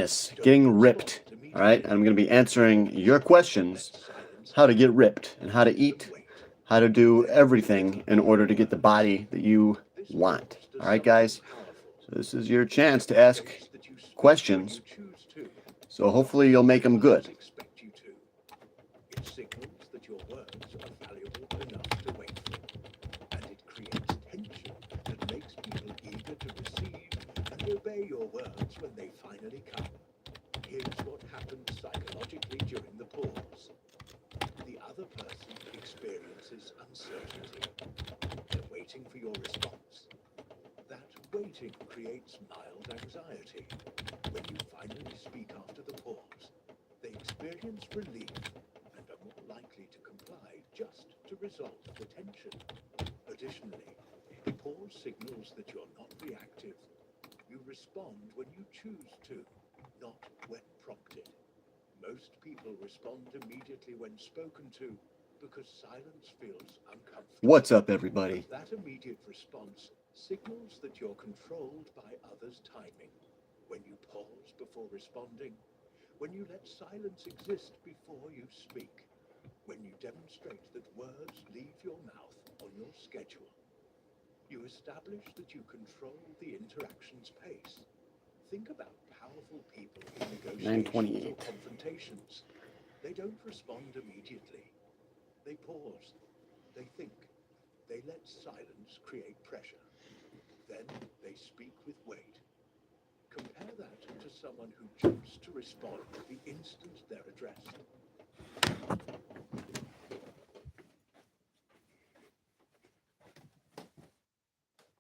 this, getting ripped. All right, I'm going to be answering your questions, how to get ripped and how to eat, how to do everything in order to get the body that you want. All right, guys. So this is your chance to ask questions. So hopefully you'll make them good. It signals that your words are valuable enough to wait for, and it creates tension that makes people eager to receive and obey your words when they finally come. Here's what happens psychologically during the pause. The other person experiences uncertainty. They're waiting for your response. That waiting creates mild anxiety. When you finally speak after the pause, they experience relief and are more likely to comply just to resolve the tension. Additionally, the pause signals that you're not reactive. You respond when you choose to, not when prompted. Most people respond immediately when spoken to because silence feels uncomfortable. What's up, everybody? That immediate response signals that you're controlled by others' timing. When you pause before responding, when you let silence exist before you speak, when you demonstrate that words leave your mouth on your schedule, you establish that you control the interaction's pace. Think about powerful people in negotiations or confrontations. They don't respond immediately. They pause. They think. They let silence create pressure. Then they speak with weight. Compare that to someone who jumps to respond the instant they're addressed.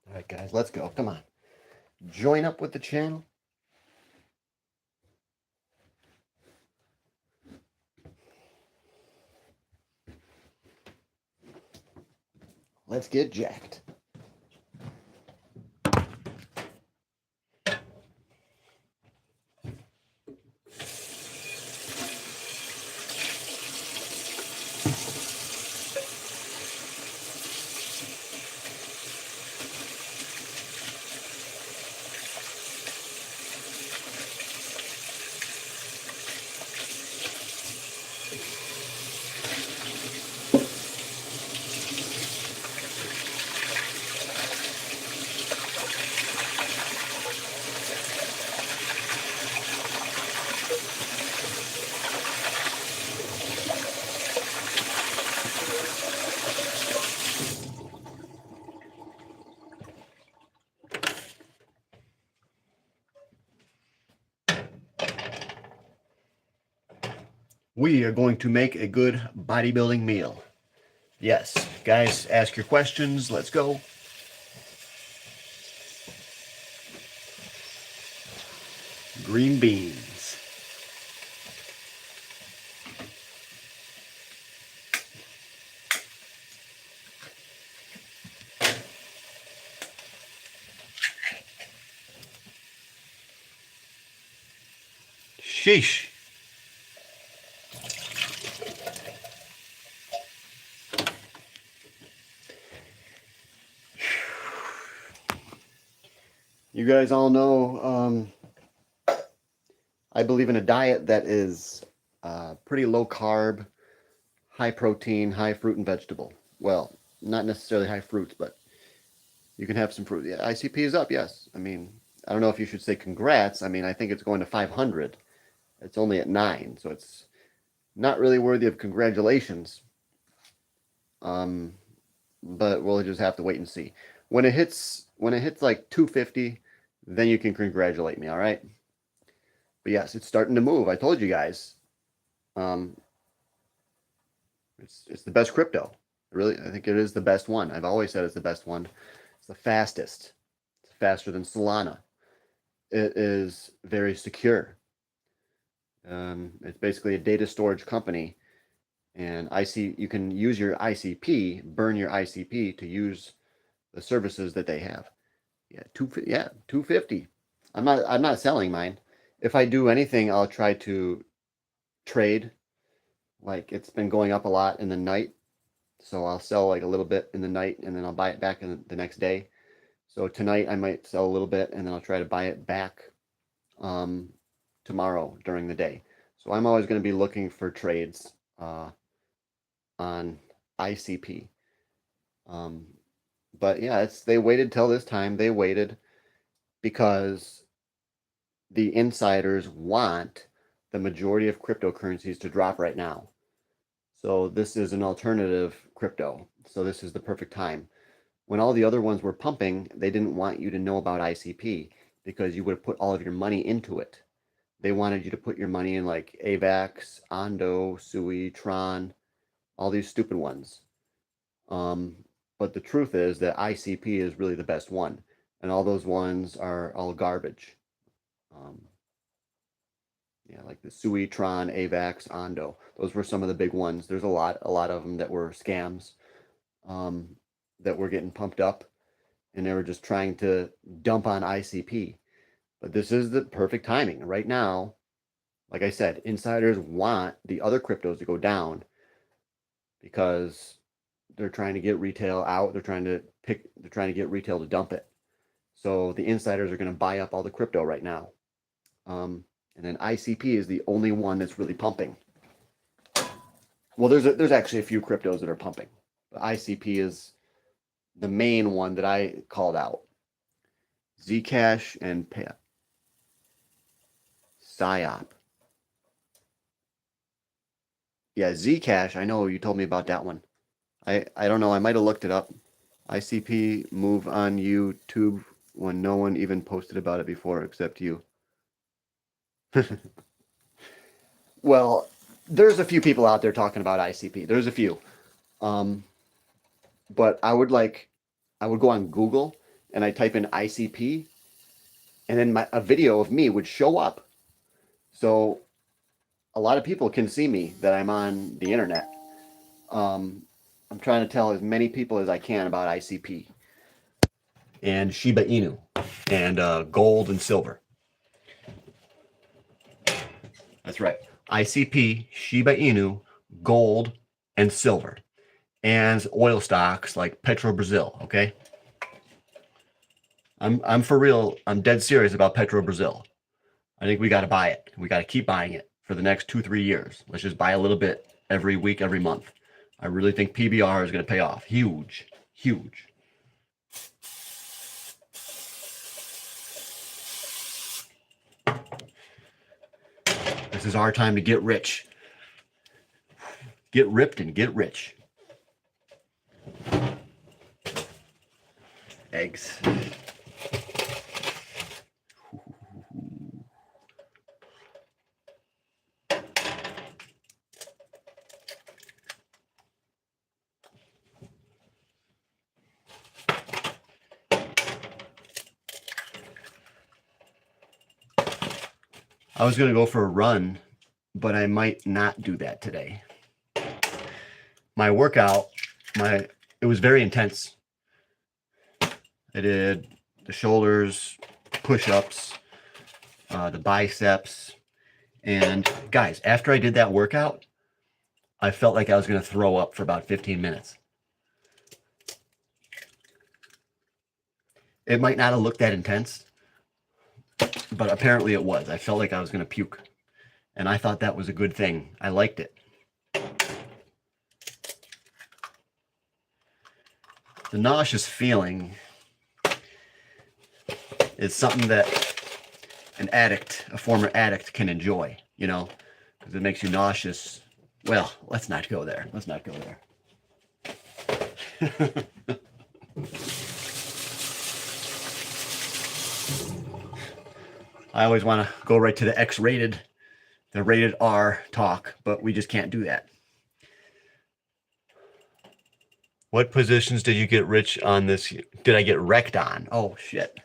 All right, guys, let's go. Come on. Join up with the channel. Let's get jacked. We are going to make a good bodybuilding meal. Yes, guys, ask your questions. Let's go. Green beans. Sheesh. You guys all know I believe in a diet that is pretty low carb, high protein, high fruit and vegetable. Well, not necessarily high fruits, but you can have some fruit. Yeah, ICP is up, yes. I mean, I don't know if you should say congrats. I mean, I think it's going to 500. It's only at 9, so it's not really worthy of congratulations. But we'll just have to wait and see. When it hits like 250, then you can congratulate me, all right? But yes, it's starting to move. I told you guys. It's the best crypto. Really, I think it is the best one. I've always said it's the best one. It's the fastest. It's faster than Solana. It is very secure. It's basically a data storage company, and you can use your ICP, burn your ICP to use the services that they have. Yeah, 250. I'm not selling mine. If I do anything, I'll try to trade. Like, it's been going up a lot in the night, so I'll sell like a little bit in the night, and then I'll buy it back in the next day. So tonight I might sell a little bit, and then I'll try to buy it back tomorrow during the day. So I'm always going to be looking for trades on ICP. But yeah, they waited till this time. They waited because the insiders want the majority of cryptocurrencies to drop right now. So this is an alternative crypto. So this is the perfect time. When all the other ones were pumping, they didn't want you to know about ICP because you would have put all of your money into it. They wanted you to put your money in like AVAX, Ondo, Sui, Tron, all these stupid ones. But the truth is that ICP is really the best one, and all those ones are all garbage. Yeah, like the Sui, Tron, AVAX, Ondo. Those were some of the big ones. There's a lot of them that were scams, that were getting pumped up, and they were just trying to dump on ICP. But this is the perfect timing right now. Like I said, insiders want the other cryptos to go down because they're trying to get retail out. They're trying to get retail to dump it. So the insiders are going to buy up all the crypto right now. And then ICP is the only one that's really pumping. Well, there's actually a few cryptos that are pumping. But ICP is the main one that I called out. Zcash and Psyop. Yeah, Zcash, I know you told me about that one. I don't know, I might have looked it up. ICP move on YouTube when no one even posted about it before except you. Well, there's a few people out there talking about ICP. There's a few. But I would go on Google and I type in ICP, and then a video of me would show up. So a lot of people can see me that I'm on the internet. I'm trying to tell as many people as I can about ICP and Shiba Inu and gold and silver. That's right. ICP, Shiba Inu, gold, and silver. And oil stocks like Petrobrazil, okay? I'm for real. I'm dead serious about Petrobrazil. I think we got to buy it. We got to keep buying it for the next 2-3 years. Let's just buy a little bit every week, every month. I really think PBR is going to pay off. Huge, huge. This is our time to get rich. Get ripped and get rich. Eggs. I was going to go for a run, but I might not do that today. My workout, it was very intense. I did the shoulders, push-ups, the biceps, and guys, after I did that workout, I felt like I was going to throw up for about 15 minutes. It might not have looked that intense, but apparently it was. I felt like I was going to puke, and I thought that was a good thing. I liked it. The nauseous feeling is something that a former addict can enjoy, because it makes you nauseous. Well, let's not go there. Let's not go there. I always want to go right to the X-rated, the rated R talk, but we just can't do that. What positions did you get rich on this? Did I get wrecked on? Oh, shit.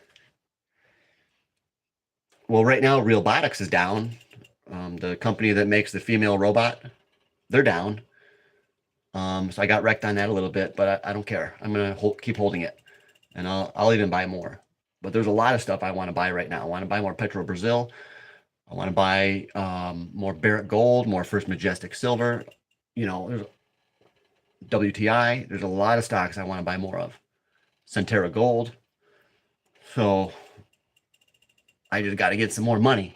Well, right now, Realbotix is down. The company that makes the female robot, they're down. So I got wrecked on that a little bit, but I don't care. I'm going to keep holding it, and I'll even buy more. But there's a lot of stuff I want to buy right now. I want to buy more Petrobrazil. I want to buy more Barrick Gold, more First Majestic Silver. There's WTI. There's a lot of stocks I want to buy more of. Centerra Gold. So I just got to get some more money,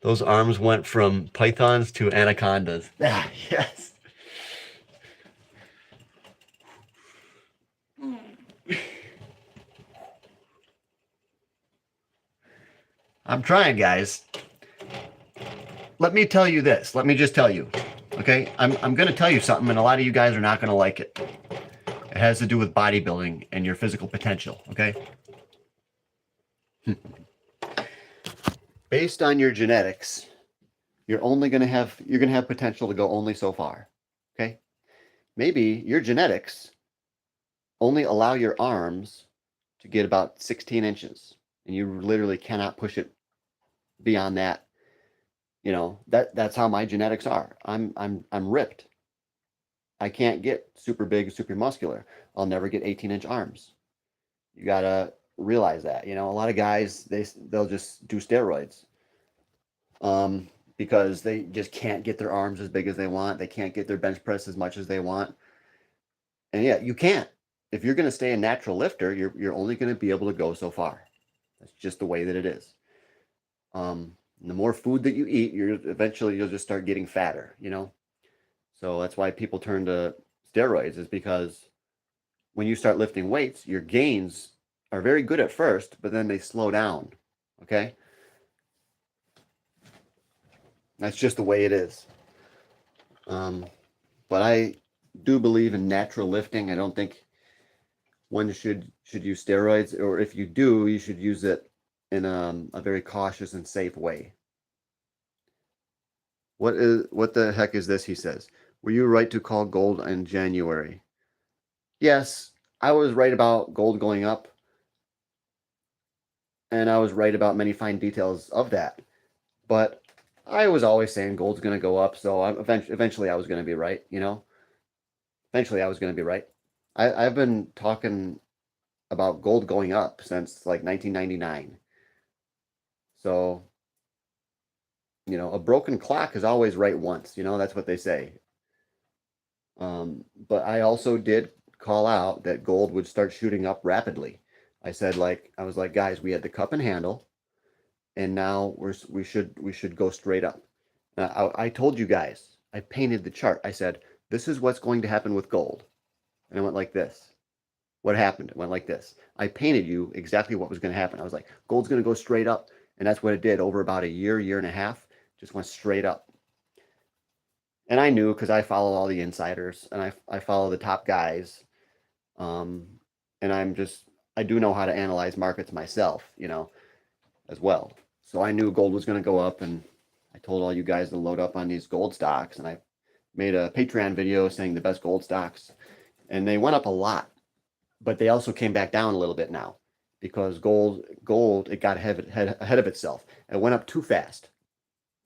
Those arms went from pythons to anacondas. Ah, yes. I'm trying, guys. Let me tell you this. Let me just tell you. Okay? I'm going to tell you something, and a lot of you guys are not going to like it. It has to do with bodybuilding and your physical potential. Okay? Based on your genetics, you're going to have potential to go only so far. Okay? Maybe your genetics only allow your arms to get about 16 inches, and you literally cannot push it beyond that. You know, that's how my genetics are. I'm ripped. I can't get super big, super muscular. I'll never get 18-inch arms. You gotta realize that. You know, a lot of guys they'll just do steroids, because they just can't get their arms as big as they want. They can't get their bench press as much as they want. And yeah, you can't. If you're gonna stay a natural lifter, you're only gonna be able to go so far. That's just the way that it is. The more food that you eat, you'll just start getting fatter, you know? So that's why people turn to steroids, is because when you start lifting weights, your gains are very good at first, but then they slow down. Okay? That's just the way it is. But I do believe in natural lifting. I don't think one should use steroids, or if you do, you should use it in a very cautious and safe way. What the heck is this? He says. Were you right to call gold in January? Yes, I was right about gold going up, and I was right about many fine details of that. But I was always saying gold's going to go up, so eventually I was going to be right, you know? Eventually I was going to be right. I've been talking about gold going up since like 1999. So, you know, a broken clock is always right once, you know, that's what they say. But I also did call out that gold would start shooting up rapidly. I was like, guys, we had the cup and handle, and now we should go straight up. I told you guys, I painted the chart. I said, this is what's going to happen with gold. And it went like this. What happened? It went like this. I painted you exactly what was going to happen. I was like, gold's going to go straight up. And that's what it did over about a year and a half, just went straight up. And I knew, because I follow all the insiders and I follow the top guys. And I do know how to analyze markets myself, you know, as well. So I knew gold was going to go up, and I told all you guys to load up on these gold stocks, and I made a Patreon video saying the best gold stocks, and they went up a lot, but they also came back down a little bit now, because gold it got ahead of itself. It went up too fast.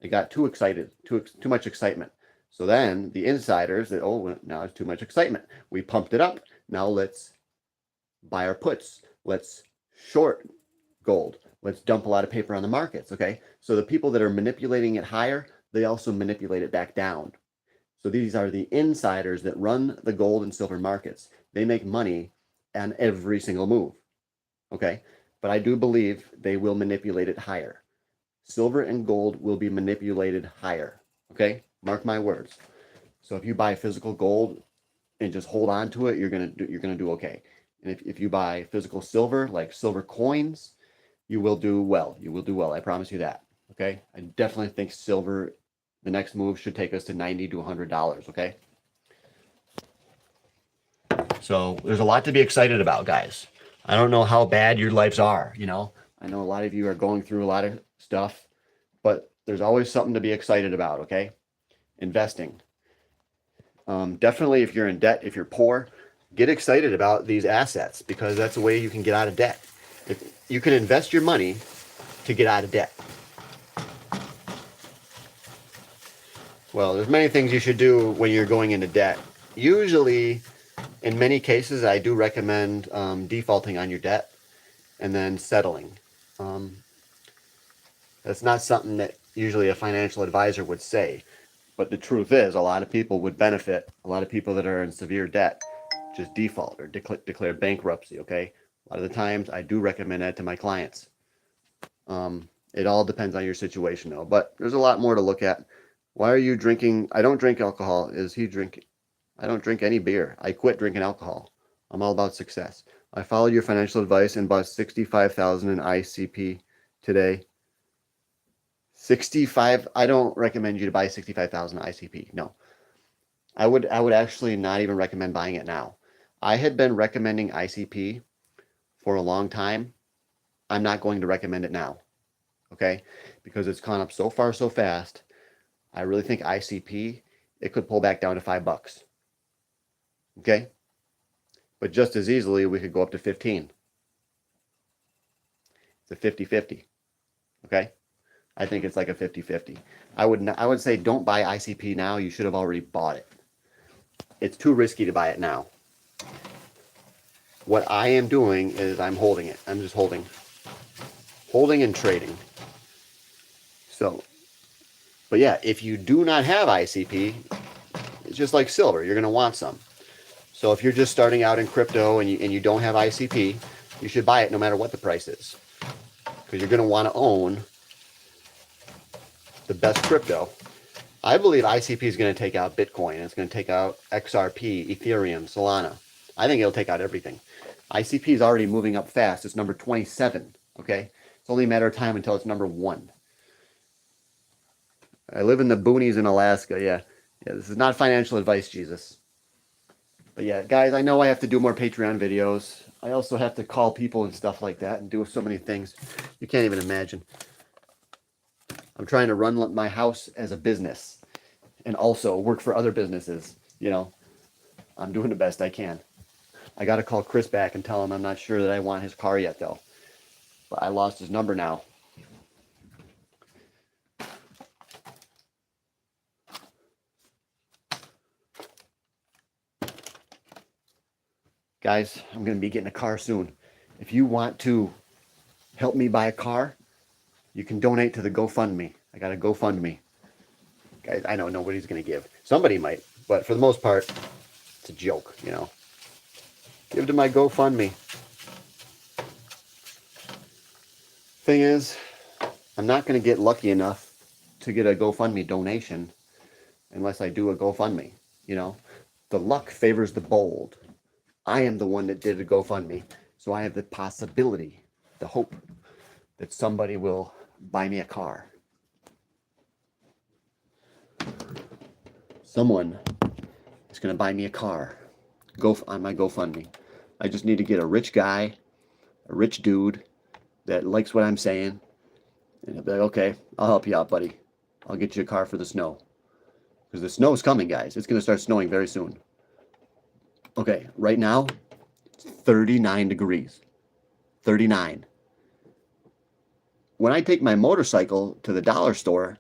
It got too excited, too much excitement. So then the insiders said, oh, now it's too much excitement. We pumped it up. Now let's buy our puts. Let's short gold. Let's dump a lot of paper on the markets. Okay. So the people that are manipulating it higher, they also manipulate it back down. So these are the insiders that run the gold and silver markets. They make money on every single move. Okay. But I do believe they will manipulate it higher. Silver and gold will be manipulated higher. Okay. Mark my words. So if you buy physical gold and just hold on to it, you're gonna do okay. And if you buy physical silver, like silver coins, you will do well. You will do well. I promise you that. Okay. I definitely think silver, the next move should take us to $90 to $100. Okay. So there's a lot to be excited about, guys. I don't know how bad your lives are. You know, I know a lot of you are going through a lot of stuff, but there's always something to be excited about. Okay. Investing. Definitely, if you're in debt, if you're poor, get excited about these assets, because that's a way you can get out of debt. If you can invest your money to get out of debt. Well, there's many things you should do when you're going into debt. Usually, in many cases, I do recommend defaulting on your debt and then settling. That's not something that usually a financial advisor would say. But the truth is, a lot of people would benefit. A lot of people that are in severe debt just default or declare bankruptcy, okay? A lot of the times I do recommend that to my clients. It all depends on your situation, though. But there's a lot more to look at. Why are you drinking? I don't drink alcohol. Is he drinking? I don't drink any beer. I quit drinking alcohol. I'm all about success. I followed your financial advice and bought 65,000 in ICP today. 65. I don't recommend you to buy 65,000 ICP. No. I would actually not even recommend buying it now. I had been recommending ICP for a long time. I'm not going to recommend it now. Okay? Because it's gone up so far so fast. I really think ICP, it could pull back down to $5. Okay? But just as easily, we could go up to 15. It's a 50-50. Okay? I think it's like a 50-50. I would say don't buy ICP now. You should have already bought it. It's too risky to buy it now. What I am doing is I'm holding it. I'm just holding. Holding and trading. So, but yeah, if you do not have ICP, it's just like silver. You're going to want some. So if you're just starting out in crypto and you don't have ICP, you should buy it no matter what the price is. Because you're going to want to own the best crypto. I believe ICP is going to take out Bitcoin. It's going to take out XRP, Ethereum, Solana. I think it'll take out everything. ICP is already moving up fast. It's number 27. Okay? It's only a matter of time until it's number 1. I live in the boonies in Alaska. Yeah, this is not financial advice, Jesus. But yeah, guys, I know I have to do more Patreon videos. I also have to call people and stuff like that and do so many things. You can't even imagine. I'm trying to run my house as a business and also work for other businesses. You know, I'm doing the best I can. I got to call Chris back and tell him I'm not sure that I want his car yet, though. But I lost his number now. Guys, I'm going to be getting a car soon. If you want to help me buy a car, you can donate to the GoFundMe. I got a GoFundMe. Guys, I know nobody's going to give. Somebody might, but for the most part, it's a joke, you know. Give to my GoFundMe. Thing is, I'm not going to get lucky enough to get a GoFundMe donation unless I do a GoFundMe, you know. The luck favors the bold. I am the one that did a GoFundMe, so I have the possibility, the hope that somebody will buy me a car. Someone is going to buy me a car. Go on my GoFundMe. I just need to get a rich guy, a rich dude that likes what I'm saying, and he'll be like, okay, I'll help you out, buddy. I'll get you a car for the snow. Because the snow's coming, guys. It's going to start snowing very soon. Okay, right now, it's 39 degrees. 39. When I take my motorcycle to the dollar store,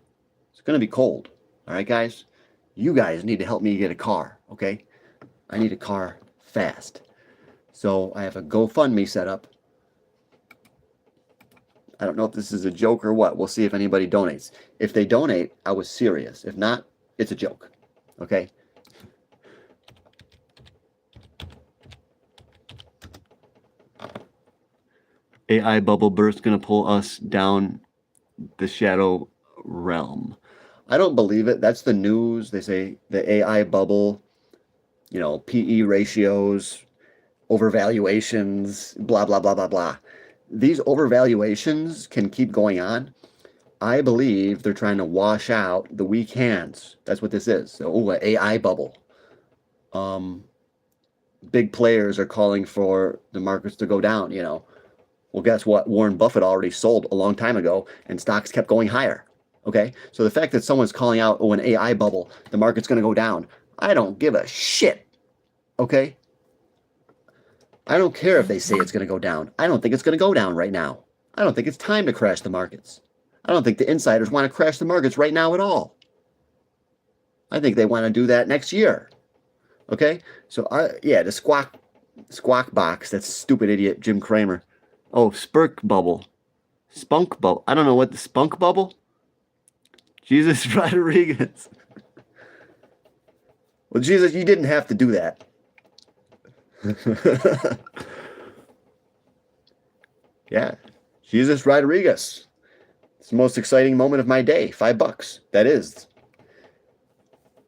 it's going to be cold. All right, guys? You guys need to help me get a car, okay? I need a car fast. So I have a GoFundMe set up. I don't know if this is a joke or what. We'll see if anybody donates. If they donate, I was serious. If not, it's a joke, okay? AI bubble burst going to pull us down the shadow realm. I don't believe it. That's the news. They say the AI bubble, you know, PE ratios, overvaluations, blah, blah, blah, blah, blah. These overvaluations can keep going on. I believe they're trying to wash out the weak hands. That's what this is. So, an AI bubble. Big players are calling for the markets to go down, you know. Well, guess what? Warren Buffett already sold a long time ago, and stocks kept going higher. Okay? So the fact that someone's calling out, oh, an AI bubble, the market's going to go down, I don't give a shit. Okay? I don't care if they say it's going to go down. I don't think it's going to go down right now. I don't think it's time to crash the markets. I don't think the insiders want to crash the markets right now at all. I think they want to do that next year. Okay? So, yeah, the squawk box, that stupid idiot Jim Cramer. Oh, Spunk bubble. Spunk bubble. I don't know what the spunk bubble? Jesus Rodriguez. Well, Jesus, you didn't have to do that. Yeah. Jesus Rodriguez. It's the most exciting moment of my day. $5. That is.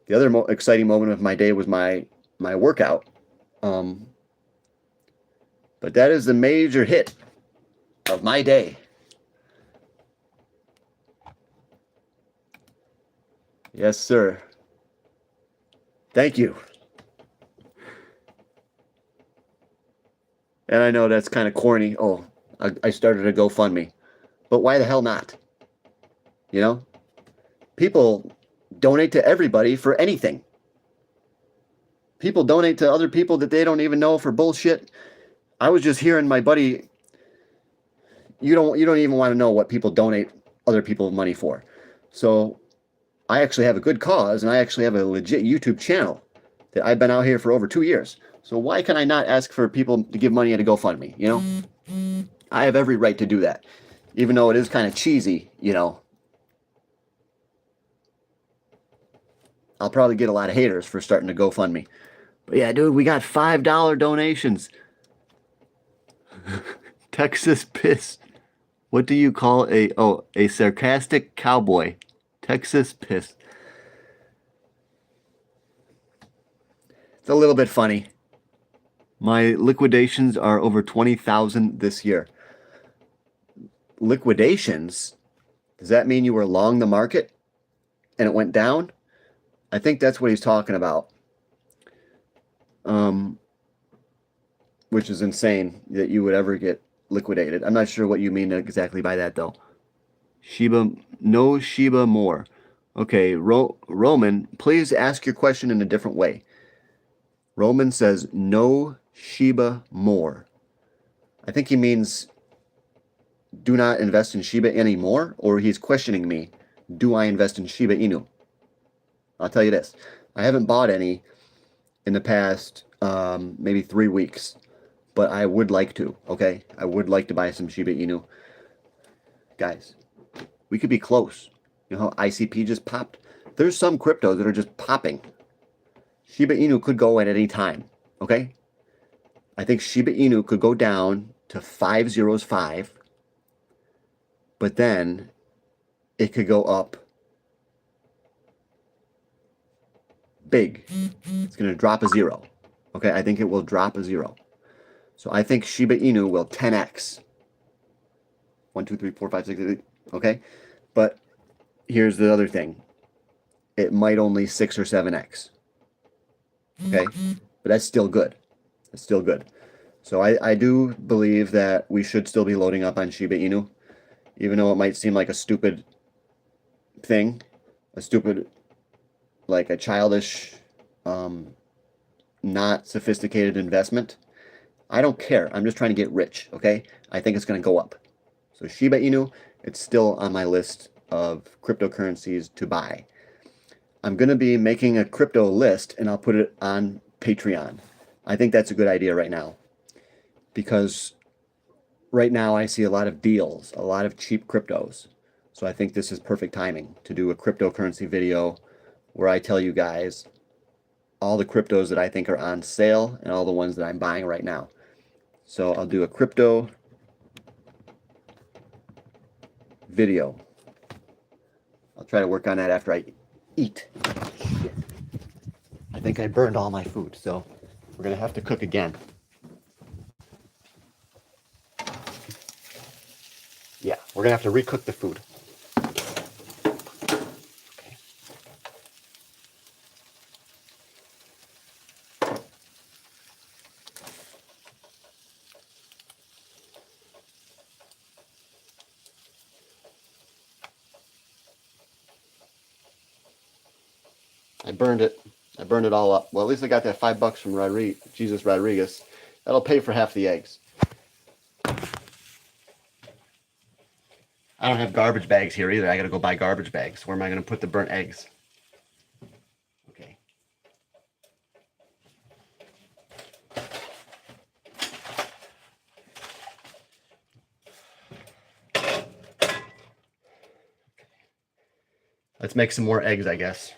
The other exciting moment of my day was my workout. But that is the major hit of my day. Yes, sir. Thank you. And I know that's kind of corny. Oh, I started a GoFundMe. But why the hell not? You know? People donate to everybody for anything. People donate to other people that they don't even know for bullshit. I was just hearing my buddy, you don't even want to know what people donate other people money for. So I actually have a good cause, and I actually have a legit YouTube channel that I've been out here for over 2 years. So why can I not ask for people to give money at a GoFundMe, you know? I have every right to do that. Even though it is kind of cheesy, you know. I'll probably get a lot of haters for starting to GoFundMe. But yeah, dude, we got $5 donations. Texas Piss. What do you call a sarcastic cowboy? Texas Piss. It's a little bit funny. My liquidations are over 20,000 this year. Liquidations? Does that mean you were long the market and it went down? I think that's what he's talking about. Which is insane that you would ever get liquidated. I'm not sure what you mean exactly by that, though. No Shiba more. Okay, Roman, please ask your question in a different way. Roman says, no Shiba more. I think he means, do not invest in Shiba anymore, or he's questioning me, do I invest in Shiba Inu? I'll tell you this. I haven't bought any in the past maybe 3 weeks. But I would like to, okay? I would like to buy some Shiba Inu. Guys, we could be close. You know how ICP just popped? There's some cryptos that are just popping. Shiba Inu could go at any time, okay? I think Shiba Inu could go down to 505, but then it could go up big. It's going to drop a 0, okay? I think it will drop a 0. So I think Shiba Inu will 10x. 1, 2, 3, 4, 5, 6, 8, okay? But here's the other thing. It might only 6 or 7x. Okay? But that's still good. It's still good. So I do believe that we should still be loading up on Shiba Inu. Even though it might seem like a stupid thing. A stupid, like a childish, not sophisticated investment. I don't care. I'm just trying to get rich, okay? I think it's going to go up. So Shiba Inu, it's still on my list of cryptocurrencies to buy. I'm going to be making a crypto list, and I'll put it on Patreon. I think that's a good idea right now. Because right now I see a lot of deals, a lot of cheap cryptos. So I think this is perfect timing to do a cryptocurrency video where I tell you guys all the cryptos that I think are on sale and all the ones that I'm buying right now. So I'll do a crypto video. I'll try to work on that after I eat. Shit. I think I burned all my food, so we're going to have to cook again. Yeah, we're going to have to recook the food. Okay. I burned it. I burned it all up. Well, at least I got that $5 from Jesus Rodriguez. That'll pay for half the eggs. I don't have garbage bags here either. I got to go buy garbage bags. Where am I going to put the burnt eggs? Okay. Let's make some more eggs, I guess.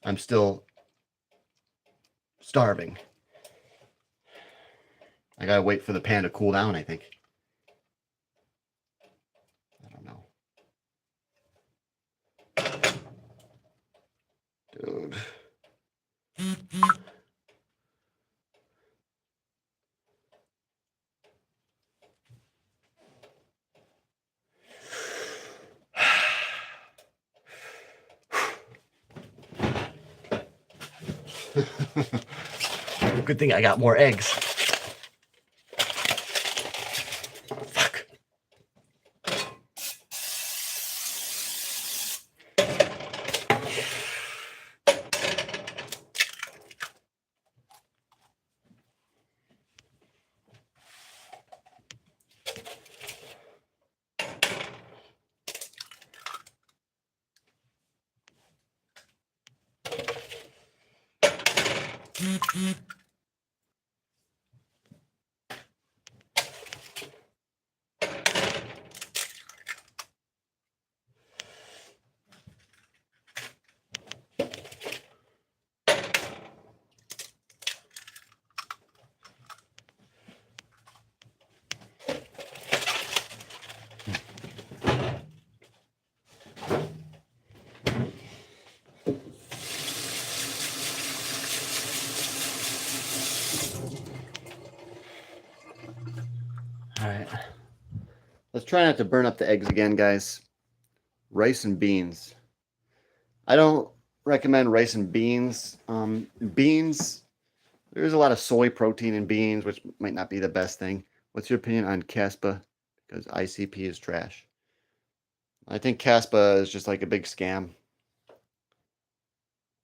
I'm still starving. I gotta wait for the pan to cool down, I think. I don't know. Dude. Good thing I got more eggs. Fuck. All right. Let's try not to burn up the eggs again, guys. Rice and beans. I don't recommend rice and beans. Beans, there's a lot of soy protein in beans, which might not be the best thing. What's your opinion on Caspa? Because ICP is trash. I think Caspa is just like a big scam.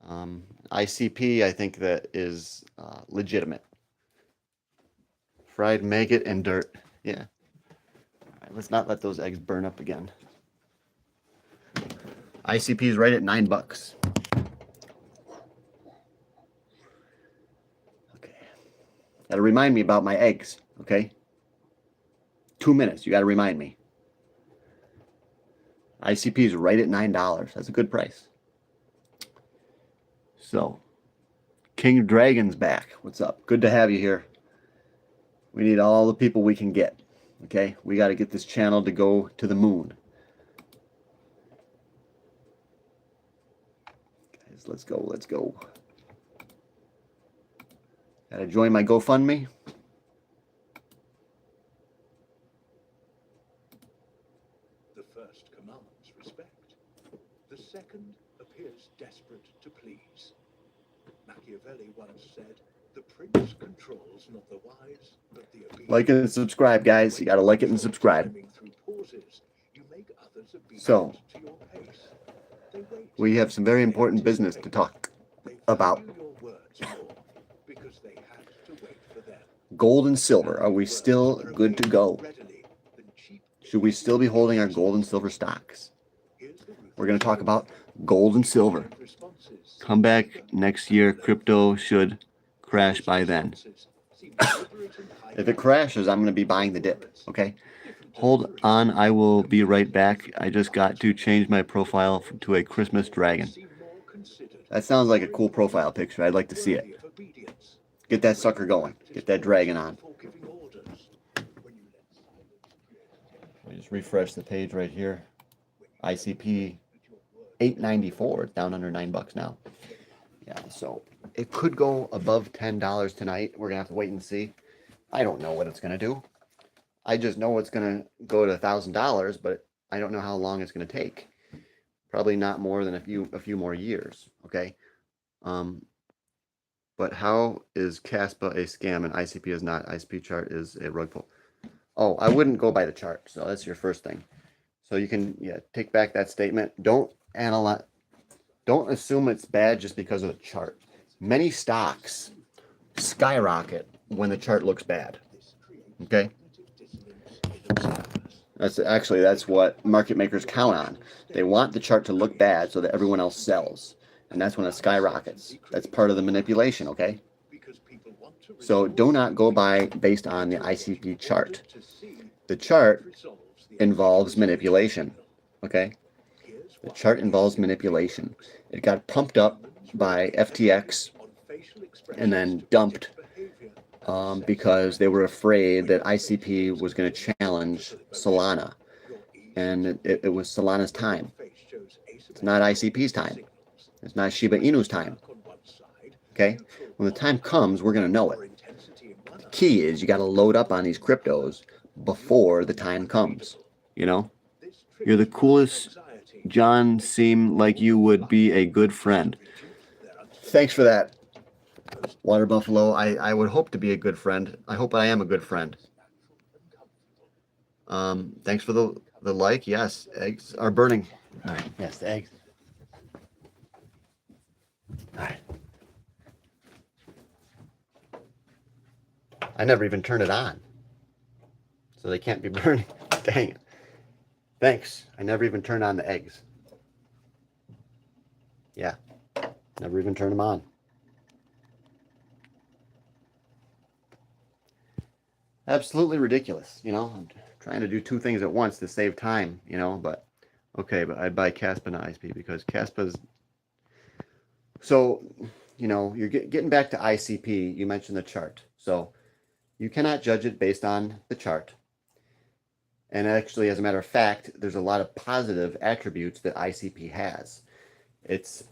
ICP, I think that is legitimate. Fried maggot and dirt. Yeah. All right, let's not let those eggs burn up again. ICP is right at $9. Okay. Gotta remind me about my eggs, okay? 2 minutes, you gotta remind me. ICP is right at $9. That's a good price. So, King Dragon's back. What's up? Good to have you here. We need all the people we can get. Okay? We got to get this channel to go to the moon. Guys, let's go. Let's go. Got to join my GoFundMe. The first commands respect. The second appears desperate to please. Machiavelli once said, "The prince controls not the wise, but the obedient." Like it and subscribe, guys. You got to like it and subscribe. So, we have some very important business to talk about. Gold and silver. Are we still good to go? Should we still be holding our gold and silver stocks? We're going to talk about gold and silver. Come back next year. Crypto should crash by then. If it crashes, I'm going to be buying the dip. Okay? Hold on. I will be right back. I just got to change my profile to a Christmas dragon. That sounds like a cool profile picture. I'd like to see it. Get that sucker going. Get that dragon on. Let me just refresh the page right here. ICP 894. It's down under $9 now. Yeah, so it could go above $10 tonight. We're gonna have to wait and see. I don't know what it's gonna do. I just know it's gonna go to $1,000, but I don't know how long it's gonna take. Probably not more than a few more years. Okay. But how is Caspa a scam and ICP is not? ICP chart is a rug pull. Oh, I wouldn't go by the chart. So that's your first thing. So you can take back that statement. Don't assume it's bad just because of the chart. Many stocks skyrocket when the chart looks bad. Okay? That's what market makers count on. They want the chart to look bad so that everyone else sells. And that's when it skyrockets. That's part of the manipulation, okay? So do not go based on the ICP chart. The chart involves manipulation, okay? The chart involves manipulation. It got pumped up by FTX and then dumped because they were afraid that ICP was going to challenge Solana. And it was Solana's time. It's not ICP's time. It's not Shiba Inu's time. Okay? When the time comes, we're going to know it. The key is you got to load up on these cryptos before the time comes. You know? You're the coolest. John seemed like you would be a good friend. Thanks for that, Water Buffalo. I would hope to be a good friend. I hope I am a good friend. Thanks for the like. Yes, eggs are burning. All right. Yes, the eggs. All right. I never even turned it on, so they can't be burning. Dang it. Thanks. I never even turned on the eggs. Yeah. Never even turned them on. Absolutely ridiculous, you know. I'm trying to do two things at once to save time, you know, but okay, but I'd buy Caspa and ISP because Caspa's so, you know, you're getting back to ICP, you mentioned the chart. So you cannot judge it based on the chart. And actually, as a matter of fact, there's a lot of positive attributes that ICP has. It's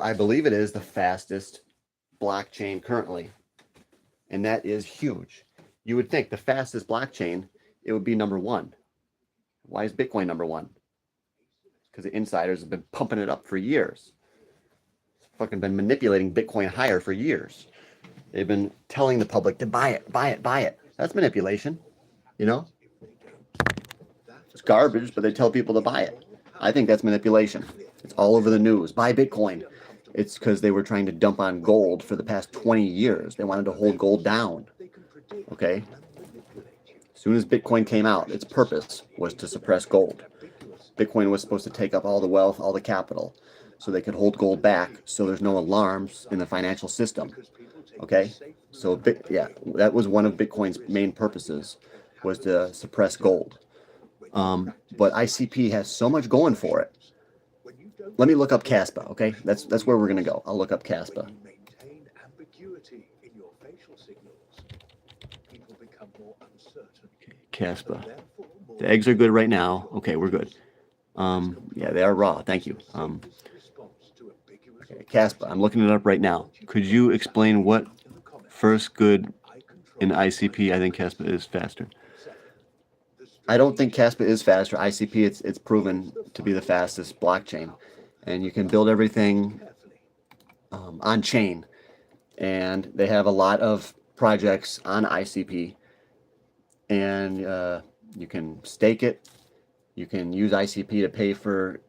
I believe it is the fastest blockchain currently. And that is huge. You would think the fastest blockchain, it would be number one. Why is Bitcoin number one? Because the insiders have been pumping it up for years. It's fucking been manipulating Bitcoin higher for years. They've been telling the public to buy it, buy it, buy it. That's manipulation, you know? It's garbage, but they tell people to buy it. I think that's manipulation. It's all over the news. Buy Bitcoin. It's because they were trying to dump on gold for the past 20 years. They wanted to hold gold down. Okay? As soon as Bitcoin came out, its purpose was to suppress gold. Bitcoin was supposed to take up all the wealth, all the capital, so they could hold gold back so there's no alarms in the financial system. Okay? So, yeah, that was one of Bitcoin's main purposes, was to suppress gold. But ICP has so much going for it. Let me look up Caspa, okay? That's where we're going to go. I'll look up Caspa. Okay, Caspa. The eggs are good right now. Okay, we're good. Yeah, they are raw. Thank you. Okay, Caspa. I'm looking it up right now. Could you explain what first good in ICP? I think Caspa is faster. I don't think Caspa is faster. ICP, it's proven to be the fastest blockchain. And you can build everything on chain. And they have a lot of projects on ICP. And you can stake it. You can use ICP to pay for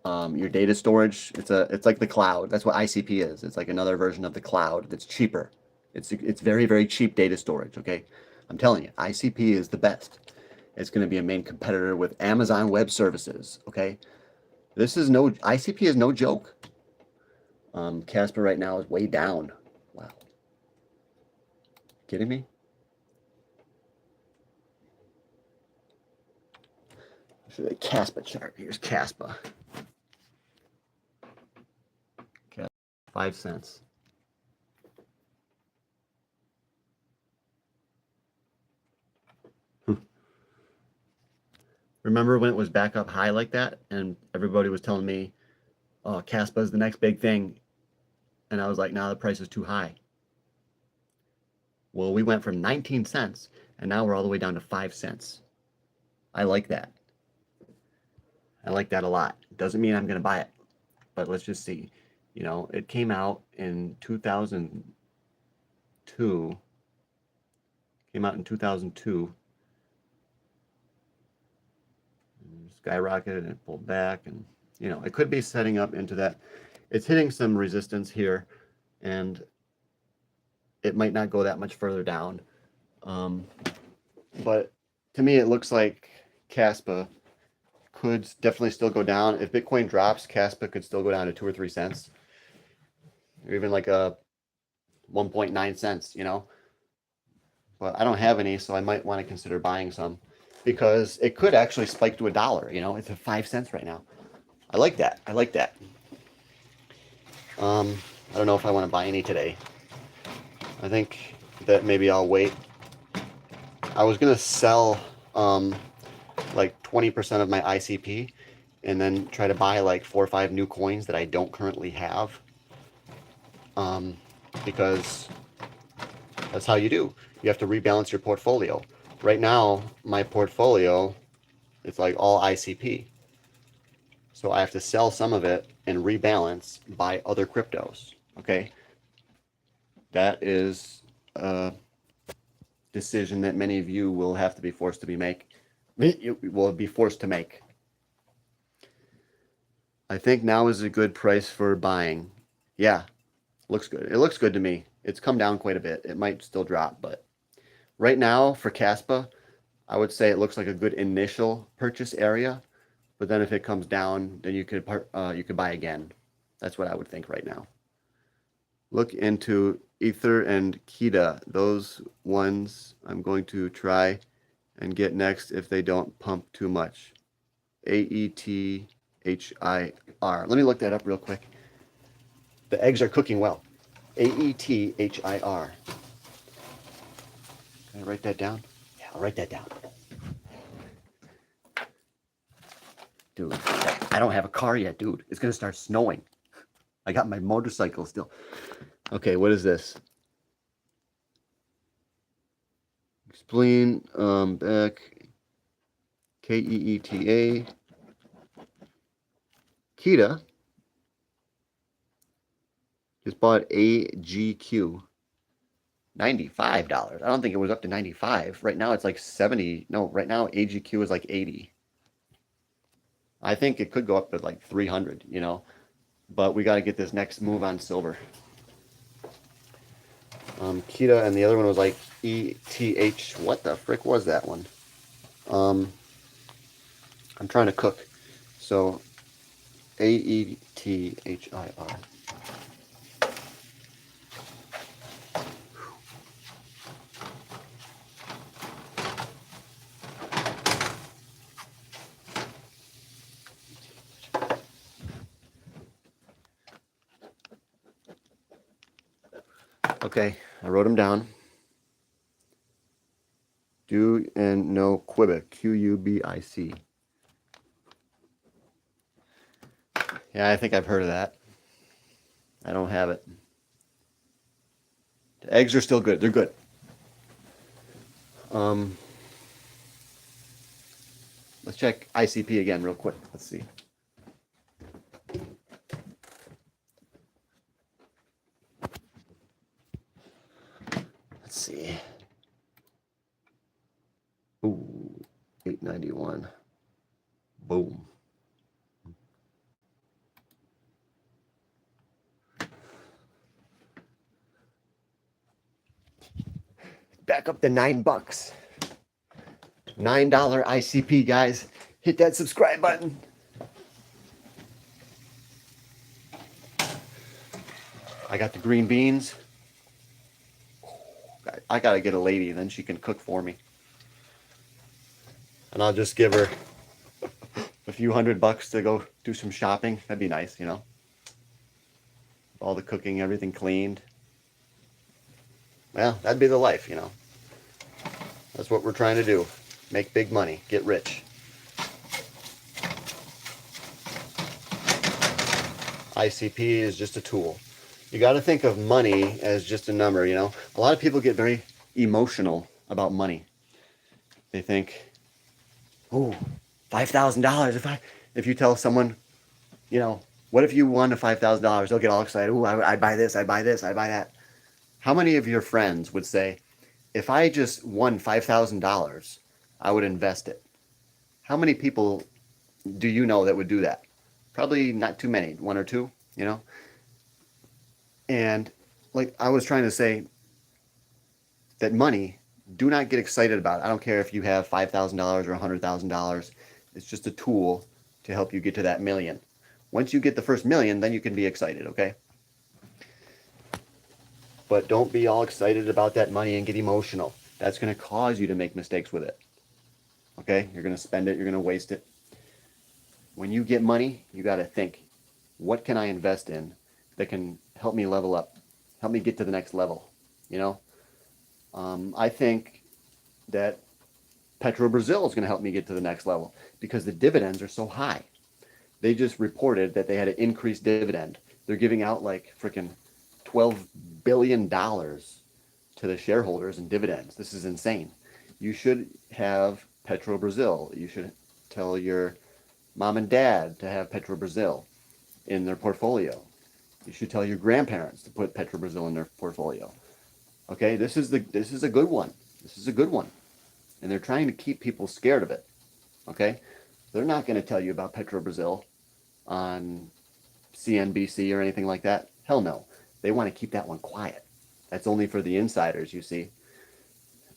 your data storage. It's like the cloud. That's what ICP is. It's like another version of the cloud that's cheaper. It's very, very cheap data storage, okay? I'm telling you, ICP is the best. It's going to be a main competitor with Amazon Web Services, okay? ICP is no joke. Caspa right now is way down. Wow. Kidding me? Show the Caspa chart. Here's Caspa. 5 cents. Remember when it was back up high like that and everybody was telling me, oh, Caspa is the next big thing. And I was like, nah, the price is too high. Well, we went from 19 cents and now we're all the way down to 5 cents. I like that. I like that a lot. Doesn't mean I'm going to buy it, but let's just see. You know, it came out in 2002. Came out in 2002. Skyrocketed and it pulled back, and you know, it could be setting up into that. It's hitting some resistance here, and it might not go that much further down. But to me, it looks like Caspa could definitely still go down. If Bitcoin drops, Caspa could still go down to 2 or 3 cents, or even like a 1.9 cents, you know. But I don't have any, so I might want to consider buying some, because it could actually spike to $1. You know, it's at 5 cents right now. I like that. I like that. I don't know if I want to buy any today. I think that maybe I'll wait. I was gonna sell like 20% of my ICP and then try to buy like 4 or 5 new coins that I don't currently have. Because that's how you do. You have to rebalance your portfolio. Right now, my portfolio, it's like all ICP. So I have to sell some of it and rebalance, buy other cryptos. Okay. That is a decision that many of you will have to be forced to make. You will be forced to make. I think now is a good price for buying. Yeah, looks good. It looks good to me. It's come down quite a bit. It might still drop, but right now for Caspa, I would say it looks like a good initial purchase area. But then if it comes down, then you could buy again. That's what I would think right now. Look into Ether and Kita. Those ones I'm going to try and get next if they don't pump too much. AETHIR. Let me look that up real quick. The eggs are cooking well. AETHIR. Can I write that down? Yeah, I'll write that down. Dude, I don't have a car yet, dude. It's gonna start snowing. I got my motorcycle still. Okay, what is this? Explain back. KEETA. Kita just bought AGQ. $95. I don't think it was up to 95. Right now it's like 70. No, right now AGQ is like 80. I think it could go up to like 300, you know. But we got to get this next move on silver. Kita, and the other one was like ETH. What the frick was that one? I'm trying to cook. So AETHIR. Okay, I wrote them down. Do and know Qubic, QUBIC. Yeah, I think I've heard of that. I don't have it. The eggs are still good. They're good. Let's check ICP again real quick. Let's see. Let's see. Ooh, 891. Boom. Back up to $9. $9 ICP, guys. Hit that subscribe button. I got the green beans. I gotta get a lady, then she can cook for me. And I'll just give her a few $100 to go do some shopping. That'd be nice, you know. All the cooking, everything cleaned. Well, that'd be the life, you know. That's what we're trying to do. Make big money, get rich. ICP is just a tool. You got to think of money as just a number, you know. A lot of people get very emotional about money. They think, oh, $5,000. If you tell someone, you know, what if you won the $5,000? They'll get all excited. Oh, I'd buy this, I'd buy this, I'd buy that. How many of your friends would say, if I just won $5,000, I would invest it? How many people do you know that would do that? Probably not too many, one or two, you know? And like I was trying to say, that money, do not get excited about it. I don't care if you have $5,000 or $100,000. It's just a tool to help you get to that million. Once you get the first million, then you can be excited, okay? But don't be all excited about that money and get emotional. That's going to cause you to make mistakes with it. Okay? You're going to spend it. You're going to waste it. When you get money, you got to think, what can I invest in that can help me level up, help me get to the next level, you know? I think that Petro Brazil is going to help me get to the next level because the dividends are so high. they just reported that they had an increased dividend. They're giving out like freaking $12 billion to the shareholders in dividends. This is insane. You should have Petrobrazil. You should tell your mom and dad to have Petrobrazil in their portfolio. You should tell your grandparents to put Petrobrazil in their portfolio. Okay, this is a good one. This is a good one. And they're trying to keep people scared of it. Okay? They're not going to tell you about Petrobrazil on CNBC or anything like that. Hell no. They want to keep that one quiet. That's only for the insiders, you see.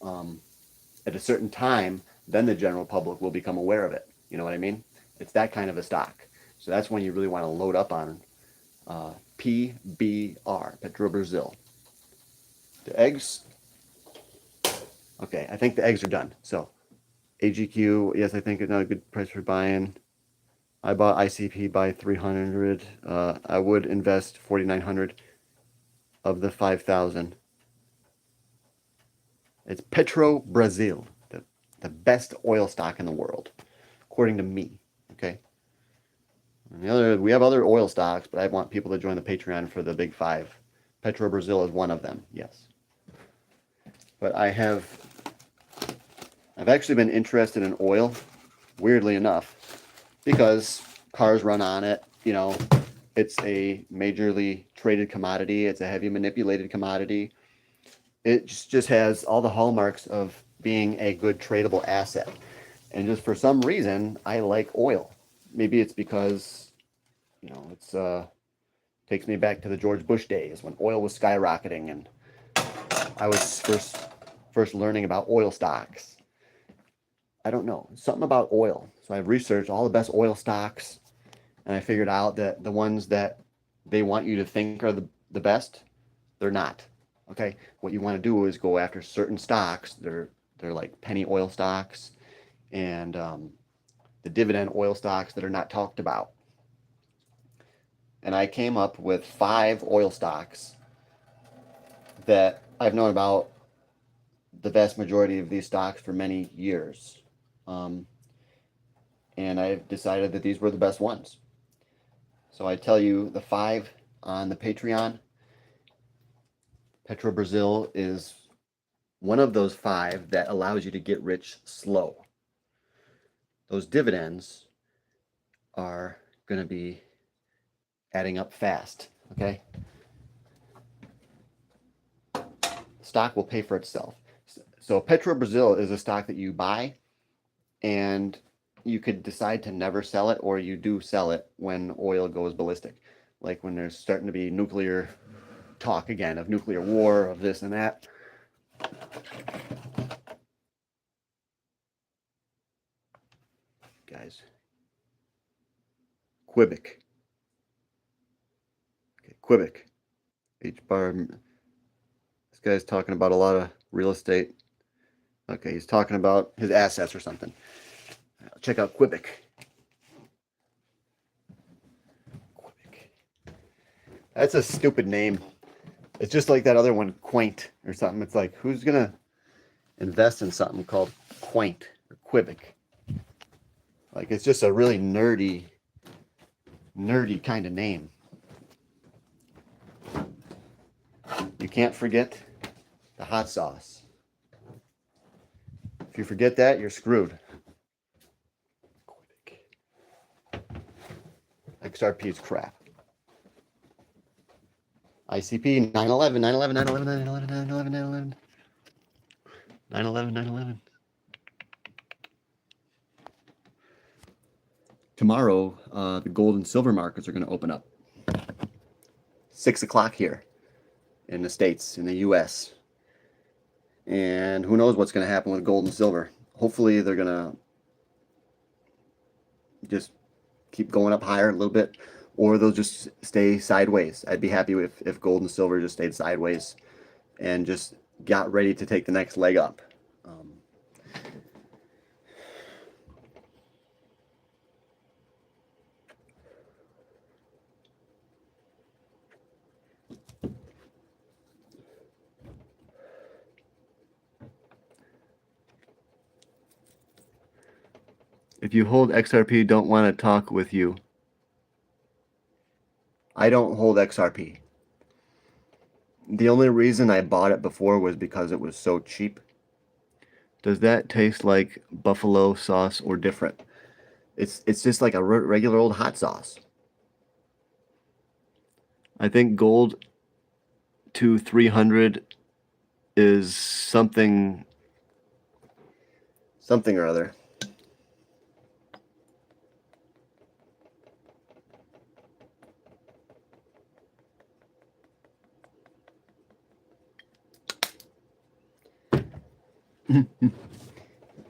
At a certain time, then the general public will become aware of it. You know what I mean? It's that kind of a stock. So that's when you really want to load up on PBR, Petrobrazil. The eggs, okay, I think the eggs are done. So AGQ, yes, I think it's not a good price for buying. I bought ICP by 300. I would invest 4,900 of the 5,000. It's Petrobrazil, the best oil stock in the world, according to me. Okay. And we have other oil stocks, but I want people to join the Patreon for the big five. Petrobrazil is one of them. Yes. But I've actually been interested in oil, weirdly enough, because cars run on it. You know, it's a majorly traded commodity. It's a heavy manipulated commodity. It just has all the hallmarks of being a good tradable asset. And just for some reason, I like oil. Maybe it's because, you know, it's takes me back to the George Bush days when oil was skyrocketing and I was first learning about oil stocks. I don't know, something about oil. So I've researched all the best oil stocks, and I figured out that the ones that they want you to think are the best, they're not. Okay, what you want to do is go after certain stocks. They're like penny oil stocks and the dividend oil stocks that are not talked about. And I came up with 5 oil stocks that I've known about the vast majority of these stocks for many years. And I've decided that these were the best ones. So I tell you the 5 on the Patreon. Petrobrazil is one of those 5 that allows you to get rich slow. Those dividends are going to be adding up fast, okay? Stock will pay for itself. So Petrobrazil is a stock that you buy and you could decide to never sell it, or you do sell it when oil goes ballistic. Like when there's starting to be nuclear talk again of nuclear war, of this and that. Guys. Quebec. Okay, Quebec. H-bar. This guy's talking about a lot of real estate. Okay, he's talking about his assets or something. Check out Quebec. Quebec. That's a stupid name. It's just like that other one, Quaint or something. It's like, who's gonna invest in something called Quaint or Quebec? Like, it's just a really nerdy kind of name. You can't forget the hot sauce. If you forget that, you're screwed. XRP is crap. ICP 911, 911, 911, 911, 911, 911. 911, 911. Tomorrow, the gold and silver markets are going to open up. 6 o'clock here in the States, in the US. And who knows what's going to happen with gold and silver. Hopefully they're going to just keep going up higher a little bit, or they'll just stay sideways. I'd be happy if gold and silver just stayed sideways and just got ready to take the next leg up. If you hold XRP, don't want to talk with you. I don't hold XRP. The only reason I bought it before was because it was so cheap. Does that taste like buffalo sauce or different? It's just like a regular old hot sauce. I think gold to 300 is something or other.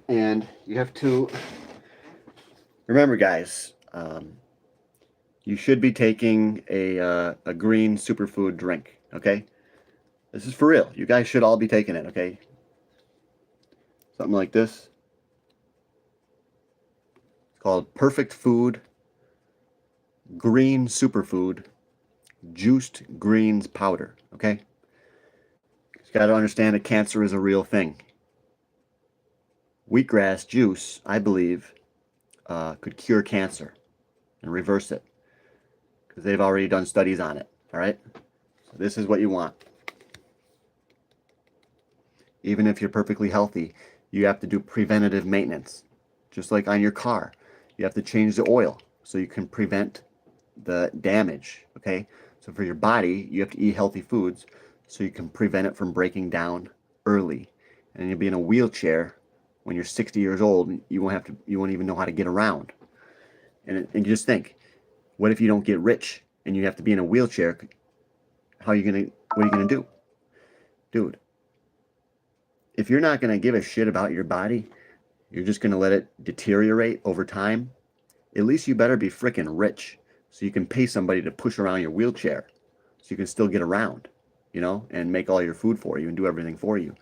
And you have to remember, guys, you should be taking a green superfood drink, okay? This is for real. You guys should all be taking it, okay? Something like this. It's called Perfect Food Green Superfood Juiced Greens Powder, okay? You got to understand that cancer is a real thing. Wheatgrass juice, I believe, could cure cancer and reverse it because they've already done studies on it, all right? So this is what you want. Even if you're perfectly healthy, you have to do preventative maintenance. Just like on your car, you have to change the oil so you can prevent the damage, okay? So for your body, you have to eat healthy foods so you can prevent it from breaking down early. And you'll be in a wheelchair when you're 60 years old, you won't even know how to get around. And you just think, what if you don't get rich and you have to be in a wheelchair? What are you gonna do? Dude, if you're not gonna give a shit about your body, you're just gonna let it deteriorate over time, at least you better be freaking rich so you can pay somebody to push around your wheelchair so you can still get around, you know, and make all your food for you and do everything for you.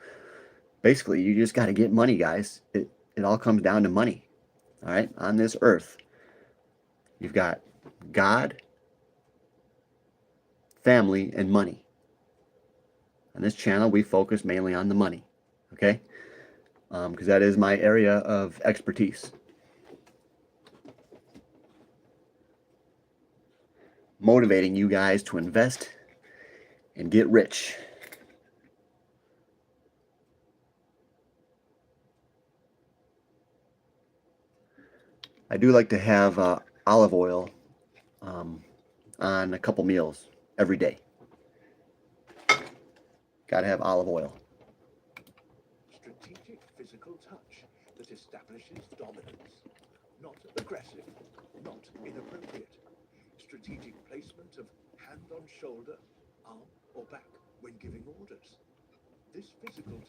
Basically, you just got to get money, guys. It all comes down to money. All right? On this earth, you've got God, family, and money. On this channel, we focus mainly on the money, okay? Because that is my area of expertise. Motivating you guys to invest and get rich. I do like to have olive oil on a couple meals every day. Gotta have olive oil. Strategic physical touch that establishes dominance. Not aggressive, not inappropriate. Strategic placement of hand on shoulder, arm or back when giving orders. This physical